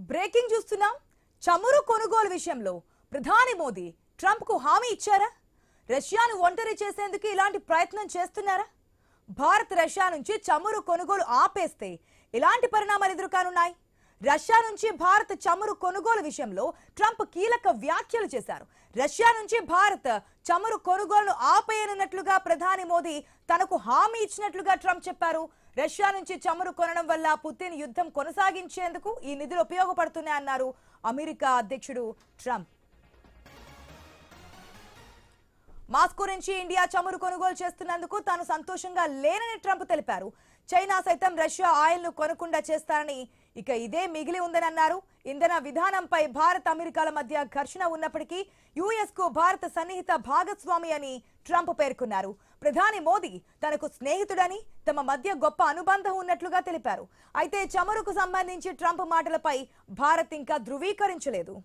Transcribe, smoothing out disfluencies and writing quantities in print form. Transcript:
Breaking చూస్తున్నాం. చమురు కొనుగోలు విషయంలో ప్రధాని మోదీ ట్రంప్ కు హామీ ఇచ్చారా? రష్యాను ఒంటరి చేసేందుకు ఇలాంటి ప్రయత్నం చేస్తున్నారా? భారత్ రష్యా నుంచి చమురు కొనుగోలు ఆపేస్తే ఇలాంటి పరిణామాలు ఎదురుకానున్నాయి. రష్యా నుంచి భారత్ చమురు కొనుగోలు విషయంలో ట్రంప్ కీలక వ్యాఖ్యలు చేశారు. రష్యా నుంచి భారత్ చమురు కొనుగోలును ఆపేయనున్నట్లుగా ప్రధాని మోదీ తనకు హామీ ఇచ్చినట్లుగా ట్రంప్ చెప్పారు. రష్యా నుంచి చమురు కొనడం వల్ల పుతిన్ యుద్ధం కొనసాగించేందుకు ఈ నిధులు ఉపయోగపడుతున్నాయన్నారు అమెరికా అధ్యక్షుడు ట్రంప్. మాస్కో నుంచి ఇండియా చమురు కొనుగోలు చేస్తున్నందుకు తాను సంతోషంగా లేనని ట్రంప్ తెలిపారు. చైనా సైతం రష్యా ఆయిల్ ను కొనకుండా చేస్తారని, ఇక ఇదే మిగిలి ఉందని అన్నారు. ఇంధన విధానంపై భారత్ అమెరికాల మధ్య ఘర్షణ ఉన్నప్పటికీ యుఎస్ కు భారత సన్నిహిత భాగస్వామి అని ట్రంప్ పేర్కొన్నారు. ప్రధాని మోదీ తనకు స్నేహితుడని, తమ మధ్య గొప్ప అనుబంధం ఉన్నట్లుగా తెలిపారు. అయితే చమురుకు సంబంధించి ట్రంప్ మాటలపై భారత్ ఇంకా ధృవీకరించలేదు.